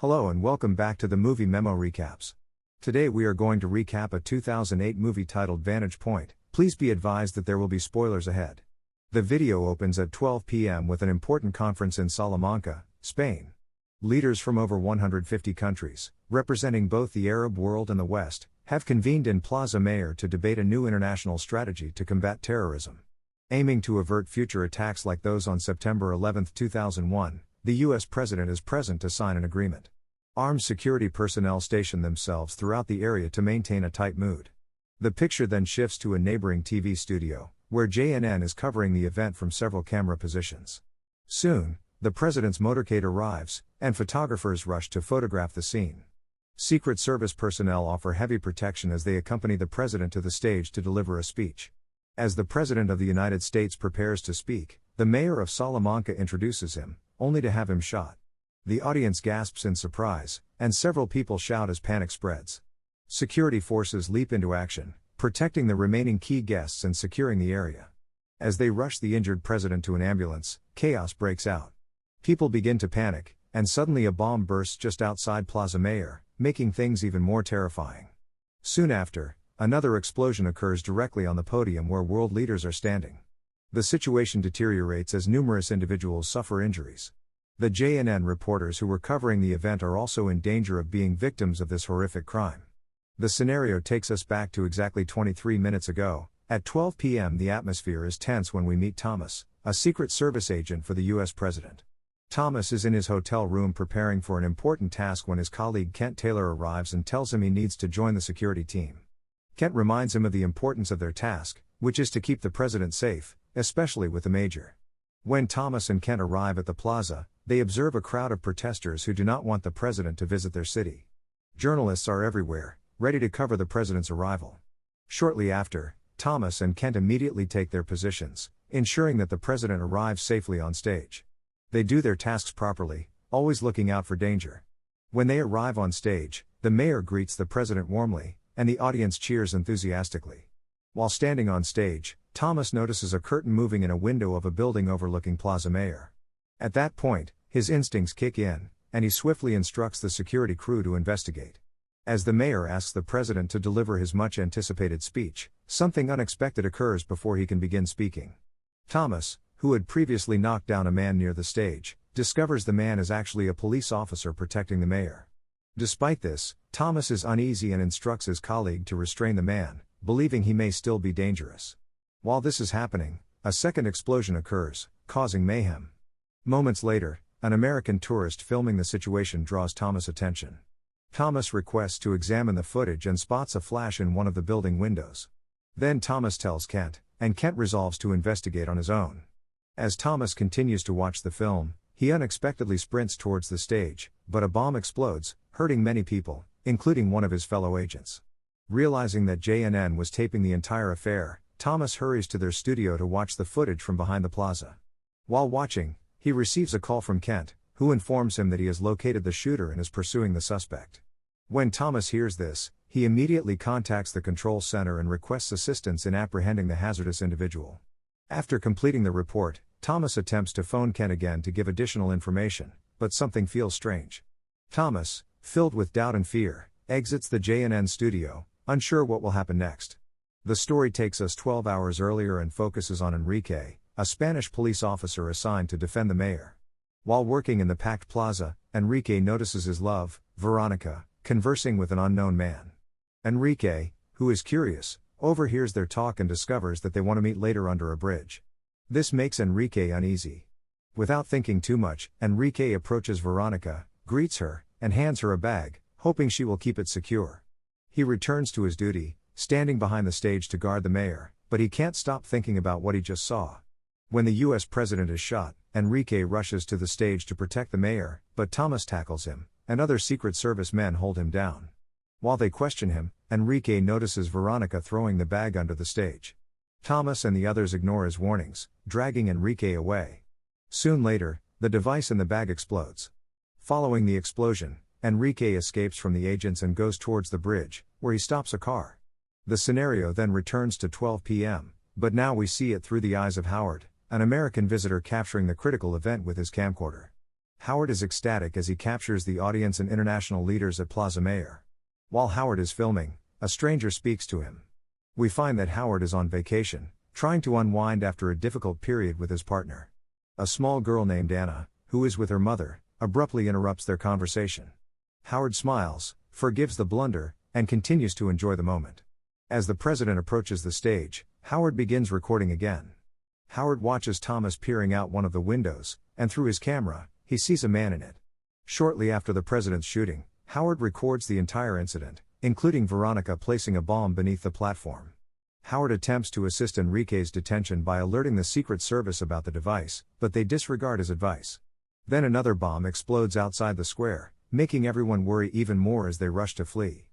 Hello and welcome back to the Movie Memo Recaps. Today we are going to recap a 2008 movie titled Vantage Point. Please be advised that there will be spoilers ahead. The video opens at 12 p.m. with an important conference in Salamanca, Spain. Leaders from over 150 countries, representing both the Arab world and the West, have convened in Plaza Mayor to debate a new international strategy to combat terrorism. Aiming to avert future attacks like those on September 11, 2001, the U.S. President is present to sign an agreement. Armed security personnel station themselves throughout the area to maintain a tight mood. The picture then shifts to a neighboring TV studio, where JNN is covering the event from several camera positions. Soon, the president's motorcade arrives, and photographers rush to photograph the scene. Secret Service personnel offer heavy protection as they accompany the president to the stage to deliver a speech. As the President of the United States prepares to speak, the mayor of Salamanca introduces him, only to have him shot. The audience gasps in surprise, and several people shout as panic spreads. Security forces leap into action, protecting the remaining key guests and securing the area. As they rush the injured president to an ambulance, chaos breaks out. People begin to panic, and suddenly a bomb bursts just outside Plaza Mayor, making things even more terrifying. Soon after, another explosion occurs directly on the podium where world leaders are standing. The situation deteriorates as numerous individuals suffer injuries. The JNN reporters who were covering the event are also in danger of being victims of this horrific crime. The scenario takes us back to exactly 23 minutes ago. At 12 p.m. the atmosphere is tense when we meet Thomas, a Secret Service agent for the U.S. President. Thomas is in his hotel room preparing for an important task when his colleague Kent Taylor arrives and tells him he needs to join the security team. Kent reminds him of the importance of their task, which is to keep the president safe, especially with the major. When Thomas and Kent arrive at the plaza, they observe a crowd of protesters who do not want the president to visit their city. Journalists are everywhere, ready to cover the president's arrival. Shortly after, Thomas and Kent immediately take their positions, ensuring that the president arrives safely on stage. They do their tasks properly, always looking out for danger. When they arrive on stage, the mayor greets the president warmly, and the audience cheers enthusiastically. While standing on stage, Thomas notices a curtain moving in a window of a building overlooking Plaza Mayor. At that point, his instincts kick in, and he swiftly instructs the security crew to investigate. As the mayor asks the president to deliver his much-anticipated speech, something unexpected occurs before he can begin speaking. Thomas, who had previously knocked down a man near the stage, discovers the man is actually a police officer protecting the mayor. Despite this, Thomas is uneasy and instructs his colleague to restrain the man, believing he may still be dangerous. While this is happening, a second explosion occurs, causing mayhem. Moments later, an American tourist filming the situation draws Thomas' attention. Thomas requests to examine the footage and spots a flash in one of the building windows. Then Thomas tells Kent, and Kent resolves to investigate on his own. As Thomas continues to watch the film, he unexpectedly sprints towards the stage, but a bomb explodes, hurting many people, including one of his fellow agents. Realizing that JNN was taping the entire affair, Thomas hurries to their studio to watch the footage from behind the plaza. While watching, he receives a call from Kent, who informs him that he has located the shooter and is pursuing the suspect. When Thomas hears this, he immediately contacts the control center and requests assistance in apprehending the hazardous individual. After completing the report, Thomas attempts to phone Kent again to give additional information, but something feels strange. Thomas, filled with doubt and fear, exits the JNN studio, unsure what will happen next. The story takes us 12 hours earlier and focuses on Enrique, a Spanish police officer assigned to defend the mayor. While working in the packed plaza, Enrique notices his love, Veronica, conversing with an unknown man. Enrique, who is curious, overhears their talk and discovers that they want to meet later under a bridge. This makes Enrique uneasy. Without thinking too much, Enrique approaches Veronica, greets her, and hands her a bag, hoping she will keep it secure. He returns to his duty, standing behind the stage to guard the mayor, but he can't stop thinking about what he just saw. When the U.S. president is shot, Enrique rushes to the stage to protect the mayor, but Thomas tackles him, and other Secret Service men hold him down. While they question him, Enrique notices Veronica throwing the bag under the stage. Thomas and the others ignore his warnings, dragging Enrique away. Soon later, the device in the bag explodes. Following the explosion, Enrique escapes from the agents and goes towards the bridge, where he stops a car. The scenario then returns to 12 p.m., but now we see it through the eyes of Howard, an American visitor capturing the critical event with his camcorder. Howard is ecstatic as he captures the audience and international leaders at Plaza Mayor. While Howard is filming, a stranger speaks to him. We find that Howard is on vacation, trying to unwind after a difficult period with his partner. A small girl named Anna, who is with her mother, abruptly interrupts their conversation. Howard smiles, forgives the blunder, and continues to enjoy the moment. As the president approaches the stage, Howard begins recording again. Howard watches Thomas peering out one of the windows, and through his camera, he sees a man in it. Shortly after the president's shooting, Howard records the entire incident, including Veronica placing a bomb beneath the platform. Howard attempts to assist Enrique's detention by alerting the Secret Service about the device, but they disregard his advice. Then another bomb explodes outside the square, making everyone worry even more as they rush to flee.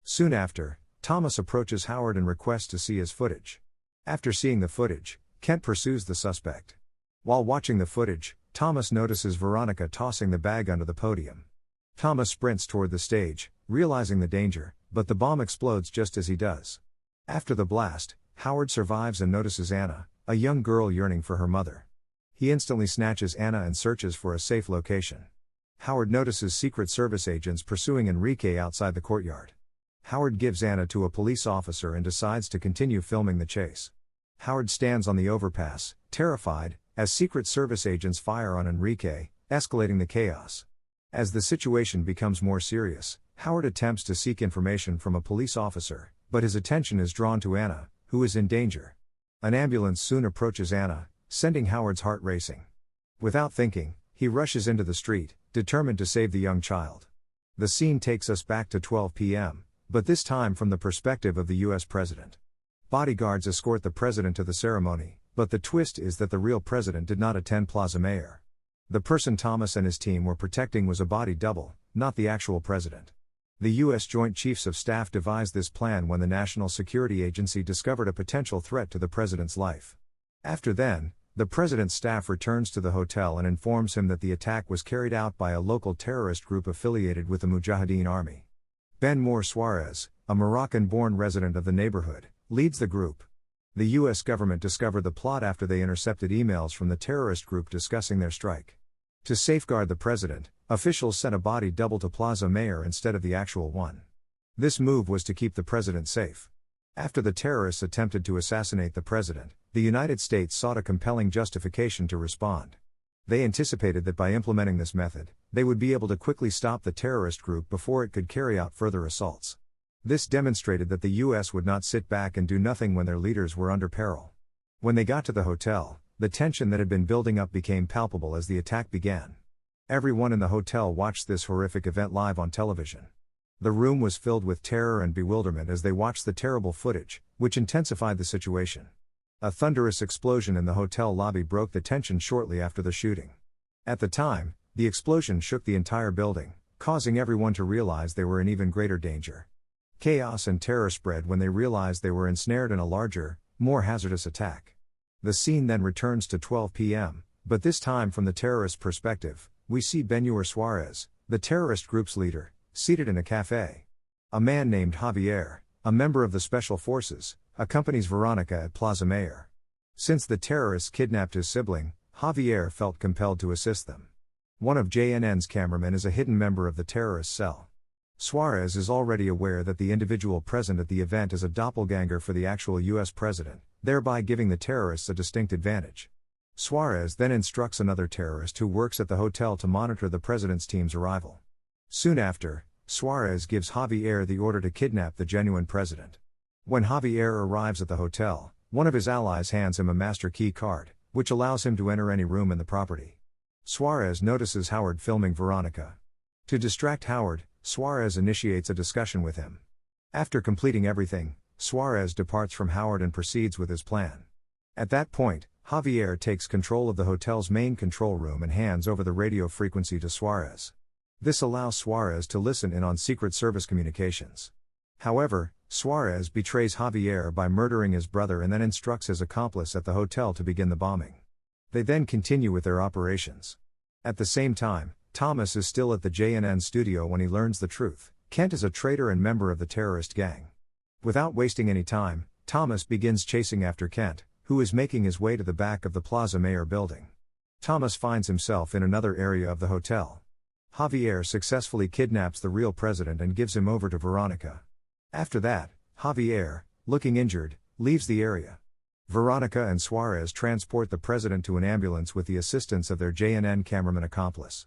Soon after, Thomas approaches Howard and requests to see his footage. After seeing the footage, Kent pursues the suspect. While watching the footage, Thomas notices Veronica tossing the bag under the podium. Thomas sprints toward the stage, realizing the danger, but the bomb explodes just as he does. After the blast, Howard survives and notices Anna, a young girl yearning for her mother. He instantly snatches Anna and searches for a safe location. Howard notices Secret Service agents pursuing Enrique outside the courtyard. Howard gives Anna to a police officer and decides to continue filming the chase. Howard stands on the overpass, terrified, as Secret Service agents fire on Enrique, escalating the chaos. As the situation becomes more serious, Howard attempts to seek information from a police officer, but his attention is drawn to Anna, who is in danger. An ambulance soon approaches Anna, sending Howard's heart racing. Without thinking, he rushes into the street, determined to save the young child. The scene takes us back to 12 p.m., but this time from the perspective of the U.S. president. Bodyguards escort the president to the ceremony, but the twist is that the real president did not attend Plaza Mayor. The person Thomas and his team were protecting was a body double, not the actual president. The U.S. Joint Chiefs of Staff devised this plan when the National Security Agency discovered a potential threat to the president's life. After then, the president's staff returns to the hotel and informs him that the attack was carried out by a local terrorist group affiliated with the Mujahideen Army. Ben Moore Suarez, a Moroccan-born resident of the neighborhood, leads the group. The U.S. government discovered the plot after they intercepted emails from the terrorist group discussing their strike. To safeguard the president, officials sent a body double to Plaza Mayor instead of the actual one. This move was to keep the president safe. After the terrorists attempted to assassinate the president, the United States sought a compelling justification to respond. They anticipated that by implementing this method, they would be able to quickly stop the terrorist group before it could carry out further assaults. This demonstrated that the U.S. would not sit back and do nothing when their leaders were under peril. When they got to the hotel, the tension that had been building up became palpable as the attack began. Everyone in the hotel watched this horrific event live on television. The room was filled with terror and bewilderment as they watched the terrible footage, which intensified the situation. A thunderous explosion in the hotel lobby broke the tension shortly after the shooting. At the time, the explosion shook the entire building, causing everyone to realize they were in even greater danger. Chaos and terror spread when they realized they were ensnared in a larger, more hazardous attack. The scene then returns to 12 p.m., but this time from the terrorist perspective, we see Benur Suarez, the terrorist group's leader, seated in a cafe. A man named Javier, a member of the Special Forces, accompanies Veronica at Plaza Mayor. Since the terrorists kidnapped his sibling, Javier felt compelled to assist them. One of JNN's cameramen is a hidden member of the terrorist cell. Suarez is already aware that the individual present at the event is a doppelganger for the actual U.S. president, thereby giving the terrorists a distinct advantage. Suarez then instructs another terrorist who works at the hotel to monitor the president's team's arrival. Soon after, Suarez gives Javier the order to kidnap the genuine president. When Javier arrives at the hotel, one of his allies hands him a master key card, which allows him to enter any room in the property. Suarez notices Howard filming Veronica. To distract Howard, Suarez initiates a discussion with him. After completing everything, Suarez departs from Howard and proceeds with his plan. At that point, Javier takes control of the hotel's main control room and hands over the radio frequency to Suarez. This allows Suarez to listen in on Secret Service communications. However, Suarez betrays Javier by murdering his brother and then instructs his accomplice at the hotel to begin the bombing. They then continue with their operations. At the same time, Thomas is still at the JNN studio when he learns the truth. Kent is a traitor and member of the terrorist gang. Without wasting any time, Thomas begins chasing after Kent, who is making his way to the back of the Plaza Mayor building. Thomas finds himself in another area of the hotel. Javier successfully kidnaps the real president and gives him over to Veronica. After that, Javier, looking injured, leaves the area. Veronica and Suarez transport the president to an ambulance with the assistance of their JNN cameraman accomplice.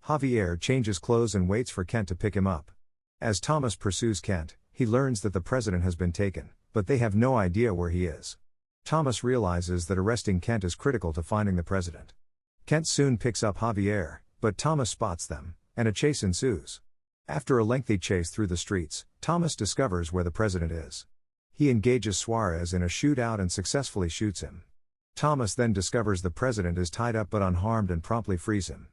Javier changes clothes and waits for Kent to pick him up. As Thomas pursues Kent, he learns that the president has been taken, but they have no idea where he is. Thomas realizes that arresting Kent is critical to finding the president. Kent soon picks up Javier, but Thomas spots them, and a chase ensues. After a lengthy chase through the streets, Thomas discovers where the president is. He engages Suarez in a shootout and successfully shoots him. Thomas then discovers the president is tied up but unharmed and promptly frees him.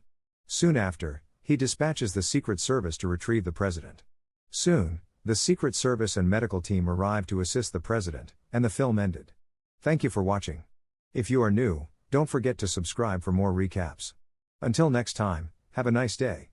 Soon after, he dispatches the Secret Service to retrieve the president. Soon, the Secret Service and medical team arrive to assist the president, and the film ended. Thank you for watching. If you are new, don't forget to subscribe for more recaps. Until next time, have a nice day.